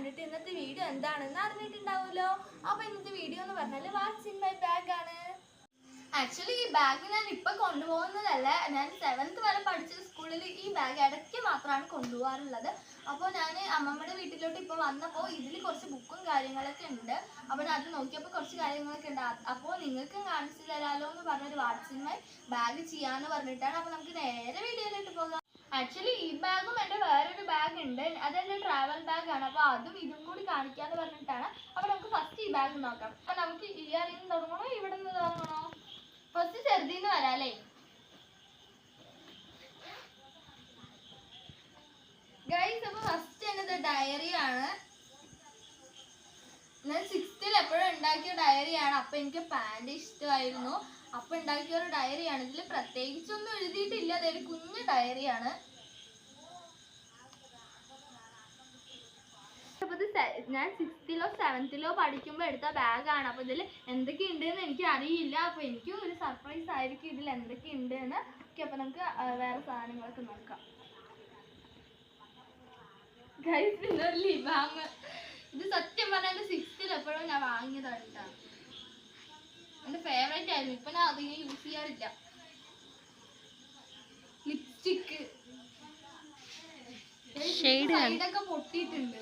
കണ്ടിട്ട് ഇന്നത്തെ വീഡിയോ എന്താണെന്ന് അറിഞ്ഞിട്ടുണ്ടാവുമല്ലോ. അപ്പോൾ ഇന്നത്തെ വീഡിയോ എന്ന് പറഞ്ഞാൽ വാട്ട്സ് ഇൻ മൈ ബാഗ് ആണ്. ആക്ച്വലി ഈ ബാഗ് ഞാൻ ഇപ്പം കൊണ്ടുപോകുന്നതല്ല. ഞാൻ 7th വരെ പഠിച്ച സ്കൂളിൽ ഈ ബാഗ് ഇടയ്ക്ക് മാത്രമാണ് കൊണ്ടുപോകാറുള്ളത്. അപ്പോൾ ഞാൻ അമ്മമ്മയുടെ വീട്ടിലോട്ട് ഇപ്പോൾ വന്നപ്പോൾ ഇതിൽ കുറച്ച് ബുക്കും കാര്യങ്ങളൊക്കെ ഉണ്ട്. അപ്പോൾ ഞാൻ അത് നോക്കിയപ്പോൾ കുറച്ച് കാര്യങ്ങളൊക്കെ ഉണ്ട്. അപ്പോൾ നിങ്ങൾക്കും കാണിച്ചു തരാമല്ലോ എന്ന് പറഞ്ഞൊരു വാട്ട്സ് ഇൻ മൈ ബാഗ് ചെയ്യാമെന്ന് പറഞ്ഞിട്ടാണ്. അപ്പോൾ നമുക്ക് നേരെ വീഡിയോയിലോട്ട് പോകാം. ആക്ച്വലി ഈ ബാഗും എൻ്റെ വേറൊരു ബാഗ് ഉണ്ട്, അതെൻ്റെ ട്രാവൽ ബാഗാണ്. അപ്പോൾ അതും ഇതും കൂടി കാണിക്കാമെന്ന് പറഞ്ഞിട്ടാണ്. അപ്പോൾ നമുക്ക് ഫസ്റ്റ് ഈ ബാഗ് നോക്കാം. അപ്പോൾ നമുക്ക് ഈ അറിയുന്ന തുടങ്ങണോ ഇവിടെ നിന്ന് തുടങ്ങണോ? ഫസ്റ്റ് ചെറുതിന്ന് വരാം അല്ലേ ഗൈസ്. അപ്പോൾ ഫസ്റ്റ് എൻ്റെ ഡയറിയാണ്. ഞാൻ 6th എപ്പോഴും ഉണ്ടാക്കിയ ഡയറിയാണ്. അപ്പോൾ എനിക്ക് പാൻറ് ഇഷ്ടമായിരുന്നു, അപ്പോൾ ഉണ്ടാക്കിയ ഒരു ഡയറിയാണ്. ഇതിൽ പ്രത്യേകിച്ചൊന്നും എഴുതിയിട്ടില്ല, അതൊരു കുഞ്ഞു ഡയറിയാണ്. അപ്പോൾ ഇത് ഞാൻ 6th-ലോ 7th-ലോ പഠിക്കുമ്പോൾ എടുത്ത ബാഗാണ്. അപ്പോൾ ഇതിൽ എന്തൊക്കെ ഉണ്ടെന്ന് എനിക്ക് അറിയില്ല. അപ്പോൾ എനിക്കും ഒരു സർപ്രൈസ് ആയിരിക്കും ഇതിൽ എന്തൊക്കെ ഉണ്ടെന്ന്. ഓക്കെ, അപ്പോൾ നമുക്ക് വേറെ സാധനങ്ങളൊക്കെ നോക്കാം. ഗൈസ്, പിന്നെ ഒരു ലിബാം. ഇത് സത്യം പറഞ്ഞാൽ 6th-ൽ എപ്പോഴും ഞാൻ വാങ്ങിയതാണ് കേട്ടോ. എൻ്റെ ഫേവറേറ്റ് ആയിരുന്നു. ഇപ്പം ഞാൻ അധികം യൂസ് ചെയ്യാറില്ല. ലിപ്സ്റ്റിക്ക് സൈഡൊക്കെ പൊട്ടിയിട്ടുണ്ട്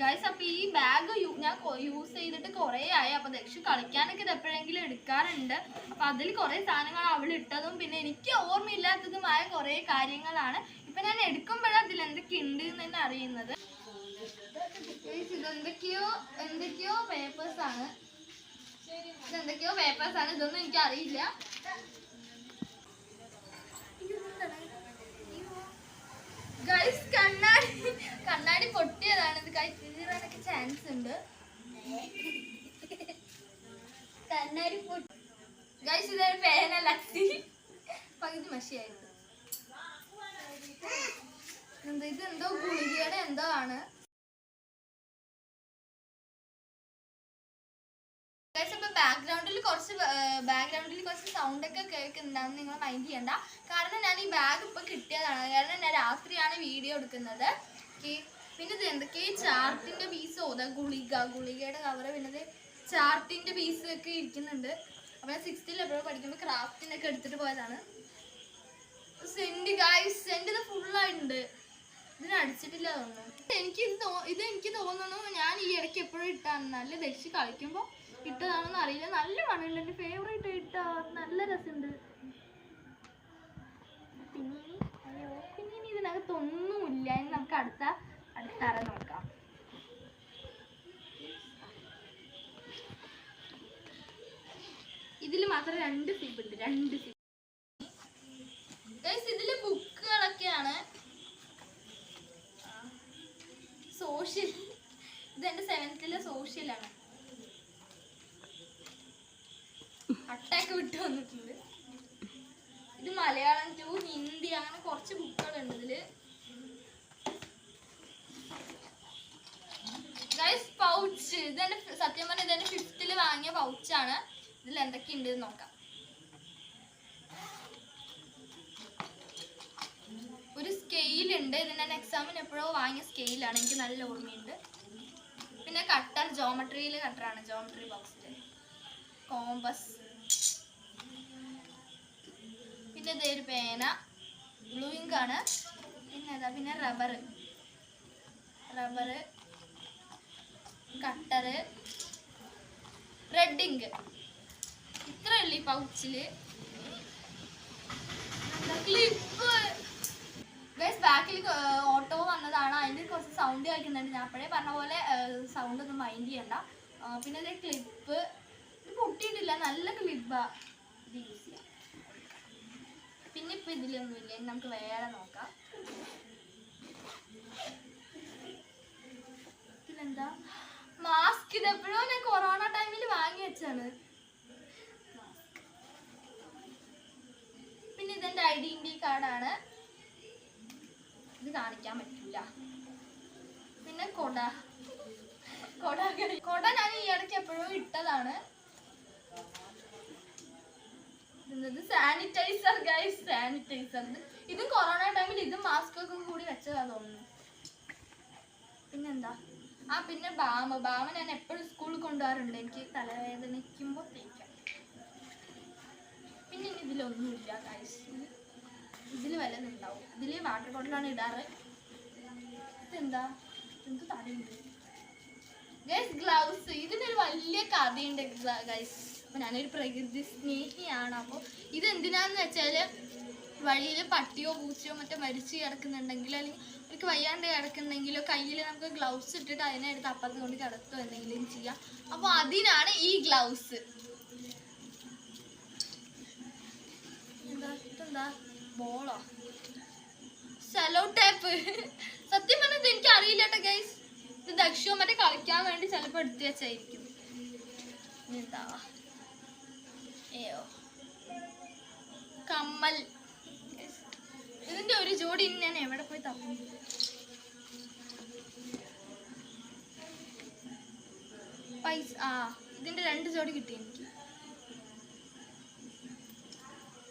ഗൈസ്. അപ്പോൾ ഈ ബാഗ് ഞാൻ യൂസ് ചെയ്തിട്ട് കുറേ ആയി. അപ്പോൾ ദക്ഷ കളിക്കാനൊക്കെ ഇത് എപ്പോഴെങ്കിലും എടുക്കാറുണ്ട്. അപ്പോൾ അതിൽ കുറേ സാധനങ്ങൾ അവൾ ഇട്ടതും പിന്നെ എനിക്ക് ഓർമ്മയില്ലാത്തതുമായ കുറേ കാര്യങ്ങളാണ്. ഇപ്പം ഞാൻ എടുക്കുമ്പോഴാണ് അതിൽ എന്തൊക്കെ ഉണ്ട് എന്ന് തന്നെ അറിയുന്നത്. ഇതെന്തൊക്കെയോ പേപ്പേഴ്സാണ്. ഇതെന്തൊക്കെയോ പേപ്പേഴ്സാണ്. ഇതൊന്നും എനിക്ക് അറിയില്ല. ഗൈസ്, കണ്ണാടി പൊട്ടിയതാണ്. ഇത് കീറാനൊക്കെ ചാൻസ് ഉണ്ട്. കണ്ണാടി പൊട്ടി ഗൈസ്. ഇതൊരു പേന ലക്സി പകുതി മഷിയായിരുന്നു. ഇതെന്തോ ഗുളികയുടെ എന്തോ ആണ്. ബാക്ക്ഗ്രൗണ്ടിൽ കുറച്ച് സൗണ്ട് ഒക്കെ കേൾക്കുന്നുണ്ടാവും. നിങ്ങൾ മൈൻഡ് ചെയ്യണ്ട. കാരണം ഞാൻ ഈ ബാഗ് ഇപ്പൊ കിട്ടിയതാണ്. കാരണം ഞാൻ രാത്രിയാണ് വീഡിയോ എടുക്കുന്നത്. പിന്നെ ഇത് എന്തൊക്കെയോ ചാർട്ടിന്റെ പീസോ ഗുളികയുടെ കവറ്, പിന്നെ ചാർട്ടിന്റെ പീസ് ഒക്കെ ഇരിക്കുന്നുണ്ട്. അപ്പൊ ഞാൻ 6th-ൽ എപ്പോഴും പഠിക്കുമ്പോൾ ക്രാഫ്റ്റിനൊക്കെ എടുത്തിട്ട് പോയതാണ്. സെന്റ് ഗൈസ്, സെന്റ് ഇത് ഫുള്ളായിട്ടുണ്ട്. ഇതിന് അടിച്ചിട്ടില്ല തോന്നുന്നു. എനിക്ക് തോന്നുന്നു ഞാൻ ഈ ഇടയ്ക്ക് എപ്പോഴും ഇട്ടാണ്. നല്ല ദക്ഷി കളിക്കുമ്പോൾ ഇട്ടതാണെന്ന് അറിയില്ല. നല്ല മണമുണ്ട്. എൻ്റെ ഫേവറേറ്റ് ഇട്ടാ. നല്ല രസമുണ്ട്. പിന്നെ ഇതിനകത്തൊന്നുമില്ല. ഇനി നമുക്ക് അടുത്ത നോക്കാം. ഇതിൽ മാത്രം 2 സിബ് ഉണ്ട്. 2 സിബ്. ഇതില് ബുക്കുകളൊക്കെയാണ്. സോഷ്യൽ, ഇതെന്റെ 7th-ലെ സോഷ്യലാണ്. അട്ടയൊക്കെ വിട്ട് വന്നിട്ടുണ്ട്. ഇത് മലയാളം 2, ഹിന്ദി, അങ്ങനെ കുറച്ച് ബുക്കുകളുണ്ട് ഇതില്. Guys, pouch. ഇതെന്റെ സത്യം പറഞ്ഞാൽ ഇതെന്റെ 5th-ൽ വാങ്ങിയ പൗച്ചാണ്. ഇതിൽ എന്തൊക്കെ ഉണ്ട് നോക്കാം. ഒരു സ്കെയിലുണ്ട്. ഇത് ഞാൻ എക്സാമിന് എപ്പോഴോ വാങ്ങിയ സ്കെയിലാണ്. എനിക്ക് നല്ല ഓർമ്മയുണ്ട്. പിന്നെ കട്ടർ, ജോമെട്രിയിൽ കട്ടറാണ്. ജോമെട്രി ബോക്സിൽ കോമ്പസ്. പിന്നെ ഇതൊരു പേന, ബ്ലൂ ഇങ്ക് ആണ്. പിന്നെ റബ്ബർ, കട്ടറ്, റെഡ് ഇങ്ക്. ഇത്രയുള്ളൂ ഈ പൗച്ചില്. ക്ലിപ്പ്. ബാക്കിൽ ഓട്ടോ വന്നതാണ്. അതിൻ്റെ കുറച്ച് സൗണ്ട് കേൾക്കുന്നുണ്ട്. ഞാൻ അപ്പോഴേ പറഞ്ഞ പോലെ സൗണ്ട് ഒന്നും മൈൻഡ് ചെയ്യണ്ട. പിന്നെ ഇത് ക്ലിപ്പ്. ഇത് പൊട്ടിയിട്ടില്ല, നല്ല ക്ലിപ്പാ. ഇത് യൂസ് ചെയ്യാം. പിന്നെ ഇപ്പം ഇതിലൊന്നുമില്ല. നമുക്ക് വേറെ നോക്കാം. ഇതിലെന്താ? മാസ്ക്. ഇതെപ്പോഴോ ഞാൻ കൊറോണ ടൈമിൽ വാങ്ങി വെച്ചാണ്. പിന്നെ ഇതെന്റെ ഐഡന്റിറ്റി കാർഡാണ്. ഇത് കാണിക്കാൻ പറ്റില്ല. പിന്നെ കൊട ഞാൻ ഈ ഇടയ്ക്ക് എപ്പോഴും ഇട്ടതാണ്. Sanitiser guys, sanitiser. ഇതും കൊറോണ ടൈമിൽ ഇതും മാസ്ക് ഒക്കെ കൂടി വെച്ചതാ തോന്നുന്നു. പിന്നെന്താ, ആ പിന്നെ ബാമ ഞാൻ എപ്പോഴും സ്കൂളിൽ കൊണ്ടുപോകാറുണ്ട്, എനിക്ക് തലവേദനിക്കുമ്പോൾ തേക്കാം. പിന്നെ ഇനി ഇതിലൊന്നുമില്ല ഗൈസ്, ഇതിൽ വല്ലതുണ്ടാവും. ഇതിൽ വാട്ടർ ബോട്ടിലാണ് ഇടാറ്. ഇതെന്താ എന്ത് തടയുണ്ട് ഗൈസ്? ഗ്ലൗസ്. ഇതിനൊരു വലിയ കഥയുണ്ട് ഗൈസ്. അപ്പോൾ ഞാനൊരു പ്രകൃതി സ്നേഹിയാണ്. അപ്പോൾ ഇതെന്തിനാന്ന് വെച്ചാൽ വഴിയിൽ പട്ടിയോ പൂച്ചയോ മറ്റോ മരിച്ച് കിടക്കുന്നുണ്ടെങ്കിൽ, അല്ലെങ്കിൽ എനിക്ക് വയ്യാണ്ട് കിടക്കുന്നെങ്കിലോ കയ്യിൽ നമുക്ക് ഗ്ലൗസ് ഇട്ടിട്ട് അതിനെ എടുത്ത് അപ്പുറത്ത് കൊണ്ട് കിടത്തോ എന്തെങ്കിലും ചെയ്യാം. അപ്പോൾ അതിനാണ് ഈ ഗ്ലൗസ്. ഇതെന്താ ബോളോ സെലോ ടേപ്പ്? സത്യം പറഞ്ഞത് എനിക്ക് അറിയില്ല കേട്ടോ ഗൈസ്. ഇത് ദക്ഷോ മറ്റേ കളിക്കാൻ വേണ്ടി ചിലപ്പോൾ എടുത്തു വെച്ചായിരിക്കും. എന്താ ഏയോ കമ്മൽ. ഇതിന്റെ ഒരു ജോഡി ഞാൻ എവിടെ പോയി തപ്പും? പൈസ. ഇതിന്റെ 2 ജോഡി കിട്ടി എനിക്ക്.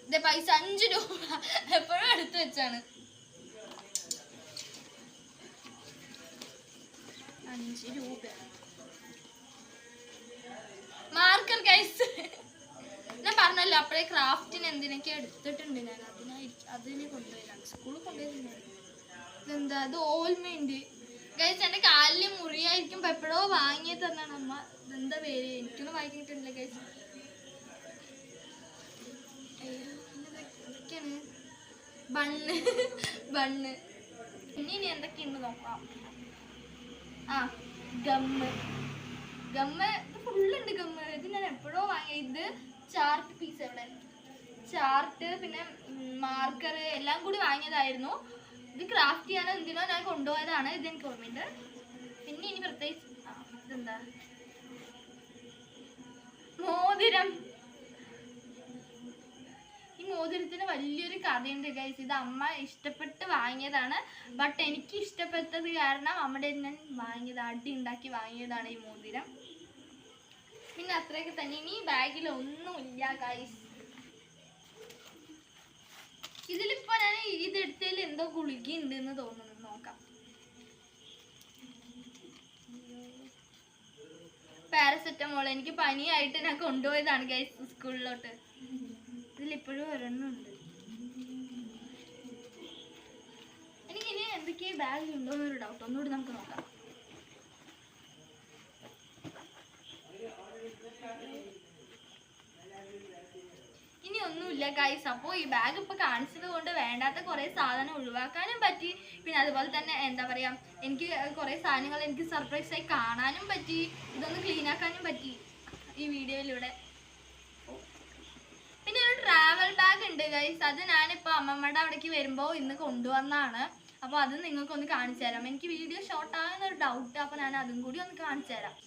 ഇതേ പൈസ 5 രൂപ എപ്പോഴും എടുത്തു വെച്ചാണ്. 5 രൂപ. Marker guys. ഞാൻ പറഞ്ഞല്ലോ അപ്പോഴേ ക്രാഫ്റ്റിന് എന്തിനൊക്കെ എടുത്തിട്ടുണ്ട് ഞാൻ. അതിന് കൊണ്ടുപോയതാണ്, സ്കൂളിൽ കൊണ്ടുപോയിരുന്നത്. ഇതെന്താ? ഇത് ഓൾമയുണ്ട് ഗൈസ്. എൻ്റെ കാലിൽ മുറിയായിരിക്കും, എപ്പോഴോ വാങ്ങിയ തന്നാണ് അമ്മ. ഇതെന്താ പേര് എനിക്കൊന്നും വാങ്ങിയിട്ടില്ല ഗൈസ്. എന്തൊക്കെയാണ്? ബണ്ണ്. ഇനി എന്തൊക്കെയുണ്ട് നോക്കാം. ഗമ്മ്. ഇത് ഫുള്ളുണ്ട് ഗമ്മ്. ഇത് ഞാൻ എപ്പോഴോ വാങ്ങിയ. ഇത് ചാർട്ട് പീസ്. എവിടെ ചാർട്ട് പിന്നെ മാർക്കർ എല്ലാം കൂടി വാങ്ങിയതായിരുന്നു. ഇത് ക്രാഫ്റ്റ് ചെയ്യാനോ എന്തിനോ ഞാൻ കൊണ്ടുപോയതാണ്. ഇത് എനിക്ക് ഓർമ്മയുണ്ട്. പിന്നെ ഇനി പ്രത്യേകിച്ച് ഇതെന്താ? മോതിരം. ഈ മോതിരത്തിന് വലിയൊരു കഥയുണ്ട് ഗൈസ്. ഇത് അമ്മ ഇഷ്ടപ്പെട്ട് വാങ്ങിയതാണ്. ബട്ട് എനിക്ക് ഇഷ്ടപ്പെട്ടത് കാരണം അമ്മയുടെ ഞാൻ വാങ്ങിയത്, അടി ഉണ്ടാക്കി വാങ്ങിയതാണ് ഈ മോതിരം. പിന്നെ അത്രയൊക്കെ തന്നെ. ഇനി ബാഗിൽ ഒന്നുമില്ല ഗൈസ്. ഇതിലിപ്പോ ഞാൻ ഇതെടുത്തതിൽ എന്തോ ഗുളിക ഉണ്ട് എന്ന് തോന്നുന്നു. നോക്കാം. പാരസെറ്റമോൾ. എനിക്ക് പനിയായിട്ട് ഞാൻ കൊണ്ടുപോയതാണ് ഗൈസ് സ്കൂളിലോട്ട്. ഇതിലിപ്പോഴും ഒരെണ്ണമുണ്ട്. എനിക്കിനി എന്തൊക്കെയാ ബാഗിലുണ്ടോ എന്നൊരു ഡൗട്ട്. ഒന്നുകൂടി നമുക്ക് നോക്കാം. ഇനി ഒന്നുമില്ല ഗൈസ്. അപ്പോൾ ഈ ബാഗ് ഇപ്പോൾ കാണിച്ചത് കൊണ്ട് വേണ്ടാത്ത കുറേ സാധനം ഒഴിവാക്കാനും പറ്റി. പിന്നെ അതുപോലെ തന്നെ എന്താ പറയുക, എനിക്ക് കുറേ സാധനങ്ങൾ എനിക്ക് സർപ്രൈസായി കാണാനും പറ്റി. ഇതൊന്ന് ക്ലീൻ ആക്കാനും പറ്റി ഈ വീഡിയോയിലൂടെ. പിന്നെ ഒരു ട്രാവൽ ബാഗ് ഉണ്ട് ഗൈസ്. അത് ഞാനിപ്പോൾ അമ്മമ്മയുടെ അവിടേക്ക് വരുമ്പോൾ ഇന്ന് കൊണ്ടുവന്നാണ്. അപ്പോൾ അത് നിങ്ങൾക്കൊന്ന് കാണിച്ചു തരാം. എനിക്ക് വീഡിയോ ഷോർട്ട് ആകുന്നൊരു ഡൗട്ട്. അപ്പോൾ ഞാൻ അതും കൂടി ഒന്ന് കാണിച്ചു തരാം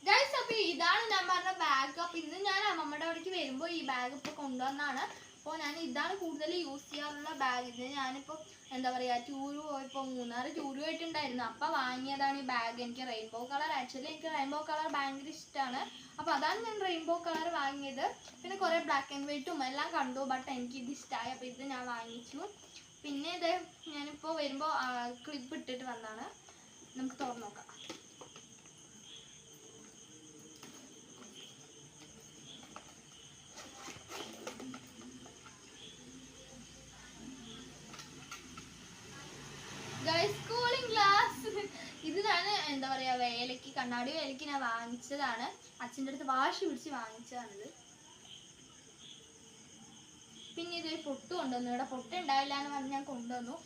ഗൈസ്. അപ്പോൾ ഇതാണ് ഞാൻ പറഞ്ഞ ബാഗ്. അപ്പോൾ ഇത് ഞാൻ അമ്മമ്മയുടെ അവിടേക്ക് വരുമ്പോൾ ഈ ബാഗ് ഇപ്പോൾ കൊണ്ടുവന്നാണ്. അപ്പോൾ ഞാൻ ഇതാണ് കൂടുതൽ യൂസ് ചെയ്യാറുള്ള ബാഗ്. ഇത് ഞാനിപ്പോൾ എന്താ പറയുക, ടൂറ് പോയപ്പോൾ മൂന്നാറ് ടൂറ് പോയിട്ടുണ്ടായിരുന്നു. അപ്പോൾ വാങ്ങിയതാണ് ഈ ബാഗ്. എനിക്ക് റെയിൻബോ കളർ, ആക്ച്വലി എനിക്ക് റെയിൻബോ കളർ ഭയങ്കര ഇഷ്ടമാണ്. അപ്പോൾ അതാണ് ഞാൻ റെയിൻബോ കളർ വാങ്ങിയത്. പിന്നെ കുറേ ബ്ലാക്ക് ആൻഡ് വൈറ്റും എല്ലാം കണ്ടു. ബട്ട് എനിക്ക് ഇത് ഇഷ്ടമായി. അപ്പോൾ ഇത് ഞാൻ വാങ്ങിച്ചു. പിന്നെ ഇത് ഞാനിപ്പോൾ വരുമ്പോൾ ക്ലിപ്പ് ഇട്ടിട്ട് വന്നതാണ്. നമുക്ക് തുറന്ന് നോക്കാം. Cooling glass. ഇത് ഞാൻ എന്താ പറയുക, വേലയ്ക്ക്, കണ്ണാടി വേലയ്ക്ക് ഞാൻ വാങ്ങിച്ചതാണ്. അച്ഛൻ്റെ അടുത്ത് വാശി പിടിച്ച് വാങ്ങിച്ചതാണിത്. പിന്നെ ഇതൊരു പൊട്ട് കൊണ്ടുവന്നു. ഇവിടെ പൊട്ട് ഉണ്ടാവില്ല എന്ന് പറഞ്ഞ് ഞാൻ കൊണ്ടുവന്നു.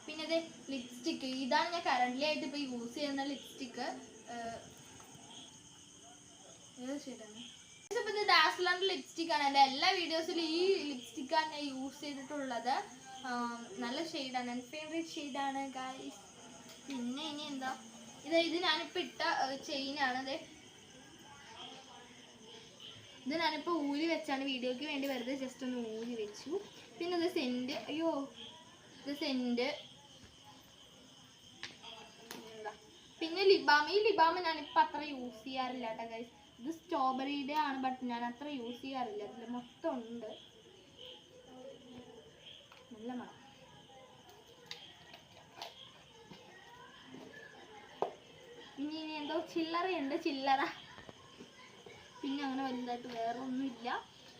പിന്നെ ഇത് ലിപ്സ്റ്റിക്ക്. ഇതാണ് ഞാൻ കറൻ്റ് ആയിട്ട് ഇപ്പോൾ യൂസ് ചെയ്യുന്ന ലിപ്സ്റ്റിക്ക്. ഏത് ഷെയ്ഡാണ്? ഇപ്പോൾ ഇത് ഡാസ്ലറിൻ്റെ ലിപ്സ്റ്റിക്കാണ്. എൻ്റെ എല്ലാ വീഡിയോസിലും ഈ ലിപ്സ്റ്റിക്കാണ് ഞാൻ യൂസ് ചെയ്തിട്ടുള്ളത്. നല്ല ഷെയ്ഡാണ്, എൻ്റെ ഫേവറേറ്റ് ഷെയ്ഡാണ് ഗൈസ്. പിന്നെ ഇനി എന്താ, ഇത് ഞാനിപ്പോൾ ഇട്ട ചെയിനാണ്. ഇത് ഞാനിപ്പോൾ ഊരി വെച്ചാണ്, വീഡിയോയ്ക്ക് വേണ്ടി വെറുതെ ജസ്റ്റ് ഒന്ന് ഊരി വെച്ചു. പിന്നെ ഇത് സെൻറ്റ്. അയ്യോ, ഇത് സെൻറ്റ്. എന്താ പിന്നെ ലിബാം. ഈ ലിബാം ഞാനിപ്പോൾ അത്ര യൂസ് ചെയ്യാറില്ല കേട്ടോ ഗൈസ്. ഇത് സ്ട്രോബെറിയുടെ ആണ്, ബട്ട് ഞാൻ അത്ര യൂസ് ചെയ്യാറില്ല. അതിൽ മൊത്തം ഉണ്ട്. നല്ല മണം. ഇനി എന്തോ ചില്ലറയുണ്ട്, ചില്ലറ. പിന്നെ അങ്ങനെ വലുതായിട്ട് വേറെ ഒന്നുമില്ല.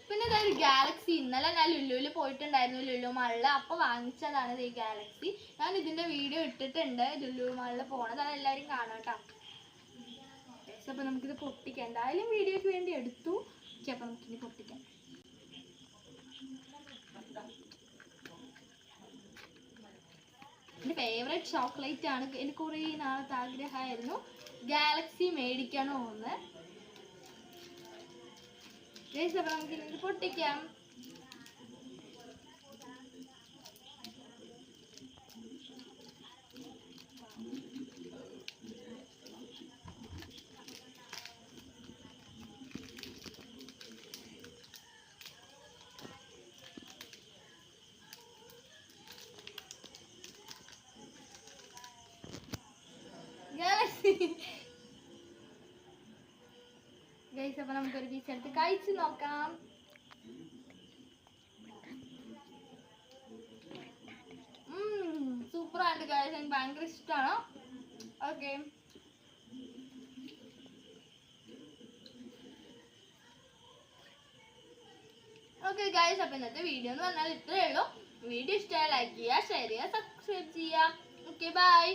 പിന്നെ ഇതൊരു ഗാലക്സി. ഇന്നലെ ഞാൻ ലുലുവിൽ പോയിട്ടുണ്ടായിരുന്നു, ലുലു മാളിൽ. അപ്പോൾ വാങ്ങിച്ചതാണ് ഈ ഗാലക്സി. ഞാൻ ഇതിൻ്റെ വീഡിയോ ഇട്ടിട്ടുണ്ട്, ലുലു മാളിൽ പോണത്. അതെല്ലാവരും കാണാം കേട്ടോ. അപ്പോൾ നമുക്കിത് പൊട്ടിക്കാം. എന്തായാലും വീഡിയോയ്ക്ക് വേണ്ടി എടുത്തു. അപ്പോൾ നമുക്കിനി പൊട്ടിക്കാം. എൻ്റെ ഫേവറേറ്റ് ചോക്ലേറ്റ് ആണ്. എനിക്ക് കുറേ നാളത്തെ ആഗ്രഹമായിരുന്നു ഗാലക്സി മേടിക്കണമെന്ന്. അപ്പോൾ നമുക്കിനി പൊട്ടിക്കാം. ഗൈസ്, അപ്പൊ നമുക്കൊരു പീസ് എടുത്ത് കഴിച്ച് നോക്കാം. സൂപ്പറായിട്ട് ഗൈസ്, എനിക്ക് ഭയങ്കര ഇഷ്ടമാണ്. ഓക്കെ ഓക്കെ ഗൈസ്, അപ്പൊ ഇന്നത്തെ വീഡിയോ എന്ന് പറഞ്ഞാൽ ഇത്രയേ ഉള്ളൂ. വീഡിയോ ഇഷ്ടമായി ലൈക്ക് ചെയ്യുക, ഷെയർ ചെയ്യുക, സബ്സ്ക്രൈബ് ചെയ്യുക. Okay bye.